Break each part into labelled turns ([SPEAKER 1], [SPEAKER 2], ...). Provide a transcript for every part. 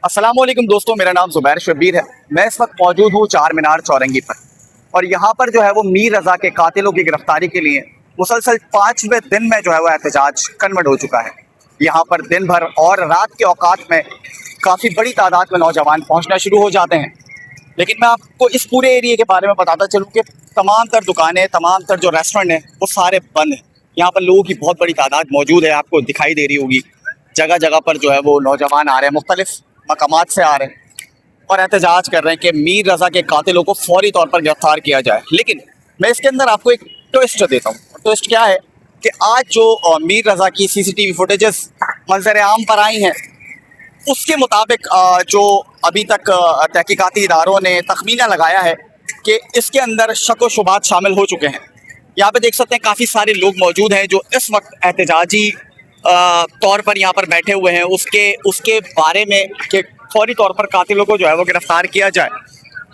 [SPEAKER 1] अस्सलाम वालेकुम दोस्तों, मेरा नाम ज़ुबैर शब्बीर है। मैं इस वक्त मौजूद हूँ चार मीनार चौरंगी पर। और यहाँ पर जो है वो मीर रज़ा के कातिलों की गिरफ्तारी के लिए मुसलसल 5वें दिन में जो है वो एहतजाज कन्वर्ट हो चुका है। यहाँ पर दिन भर और रात के औकात में काफ़ी बड़ी तादाद में नौजवान पहुँचना शुरू हो जाते हैं। लेकिन मैं आपको इस पूरे एरिया के बारे में बताता चलूँ कि तमाम तर दुकानें, तमाम तर जो रेस्टोरेंट हैं वो सारे बंद हैं। यहाँ पर लोगों की बहुत बड़ी तादाद मौजूद है, आपको दिखाई दे रही होगी। जगह जगह पर जो है वो नौजवान आ रहे हैं, मुख्तलिफ मकामात से आ रहे हैं और एहतजाज कर रहे हैं कि मीर रज़ा के कातिलों को फौरी तौर पर गिरफ्तार किया जाए। लेकिन मैं इसके अंदर आपको एक ट्विस्ट देता हूँ। ट्विस्ट क्या है कि आज जो मीर रज़ा की CCTV फुटेजेस मंजर आम पर आई हैं, उसके मुताबिक जो अभी तक तहकीकाती इदारों ने तखमीना लगाया है कि इसके अंदर शक व शुबात शामिल हो चुके हैं। यहाँ पे देख सकते हैं काफ़ी सारे लोग मौजूद हैं जो इस वक्त एहतजाजी तौर पर यहाँ पर बैठे हुए हैं उसके उसके बारे में कि फौरी तौर पर कातिलों को जो है वो गिरफ्तार किया जाए।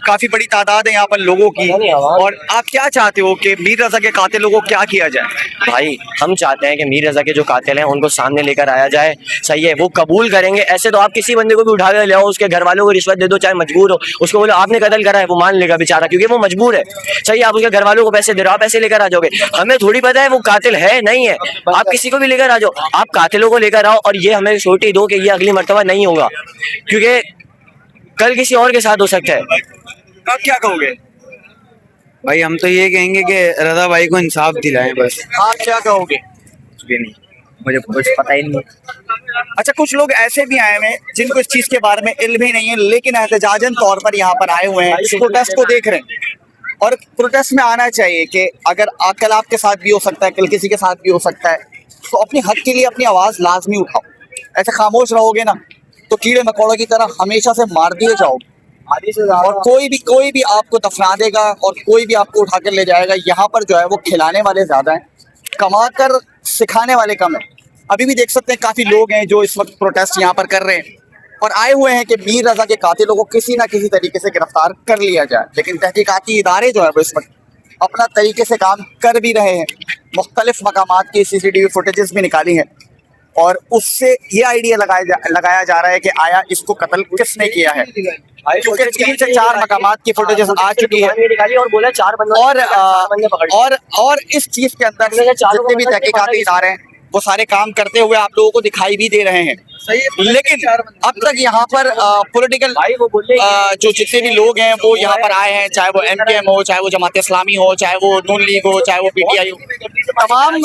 [SPEAKER 1] काफ़ी बड़ी तादाद है यहाँ पर लोगों की। और आप क्या चाहते हो कि मीर रज़ा के कातिलों को क्या किया जाए?
[SPEAKER 2] भाई हम चाहते हैं कि मीर रज़ा के जो कातिल हैं उनको सामने लेकर आया जाए। सही है, वो कबूल करेंगे। ऐसे तो आप किसी बंदे को भी उठा के ले आओ, उसके घर वालों को रिश्वत दे दो, चाहे मजबूर हो, उसको बोलो आपने कत्ल करा है, वो मान लेगा बेचारा, क्योंकि वो मजबूर है। सही है, आप उसके घर वालों को पैसे दे रहे हो, आप पैसे लेकर आ जाओगे। हमें थोड़ी पता है वो कातिल है नहीं है। आप किसी को भी लेकर आ जाओ, आप कातिलों को लेकर आओ और ये हमें छोटी दो कि ये अगली मर्तबा नहीं होगा, क्योंकि कल किसी और के साथ हो सकता है।
[SPEAKER 1] आप क्या कहोगे?
[SPEAKER 3] भाई हम तो ये कहेंगे कि रज़ा भाई को इंसाफ दिलाएं बस।
[SPEAKER 1] आप क्या कहोगे?
[SPEAKER 3] कुछ भी नहीं, मुझे कुछ पता ही नहीं।
[SPEAKER 1] अच्छा, कुछ लोग ऐसे भी आए हुए हैं जिनको इस चीज़ के बारे में इल्म ही नहीं है, लेकिन एहतजाजन तौर पर यहाँ पर आए हुए हैं, इस प्रोटेस्ट को देख रहे हैं। और प्रोटेस्ट में आना चाहिए कि अगर कल आपके साथ भी हो सकता है, कल किसी के साथ भी हो सकता है, तो अपनी हक के लिए अपनी आवाज़ लाजमी उठाओ। ऐसे खामोश रहोगे ना तो कीड़े मकोड़ों की तरह हमेशा से मार दिए जाओगे और कोई भी आपको दफना देगा और कोई भी आपको उठा कर ले जाएगा। यहाँ पर जो है वो खिलाने वाले ज़्यादा हैं, कमा कर सिखाने वाले कम हैं। अभी भी देख सकते हैं काफ़ी लोग हैं जो इस वक्त प्रोटेस्ट यहाँ पर कर रहे हैं और आए हुए हैं कि मीर रज़ा के कातिलों को किसी ना किसी तरीके से गिरफ्तार कर लिया जाए। लेकिन तहकीकाती इदारे जो है वो इस वक्त अपना तरीके से काम कर भी रहे हैं। मुख्तलिफ मकामात की CCTV फुटेजेस भी निकाली हैं और उससे ये आइडिया लगाया जा रहा है कि आया इसको कत्ल किसने किया है, क्योंकि 3 से 4 मकामात की फुटेजेस आ चुकी है।
[SPEAKER 2] और बोला चार बंदों
[SPEAKER 1] और इस चीज़ के अंदर जितने भी तहकीकाती इदारे हैं वो सारे काम करते हुए आप लोगों को दिखाई भी दे रहे हैं। लेकिन अब तक यहाँ पर पॉलिटिकल जो जितने भी लोग हैं वो यहाँ पर आए हैं, चाहे वो MKM हो, चाहे वो जमात इस्लामी हो, चाहे वो नून लीग हो, चाहे वो PTI हो, तमाम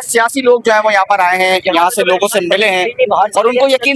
[SPEAKER 1] सियासी लोग जो है वो यहाँ पर आए हैं, यहाँ से लोगों से मिले हैं और उनको यकीन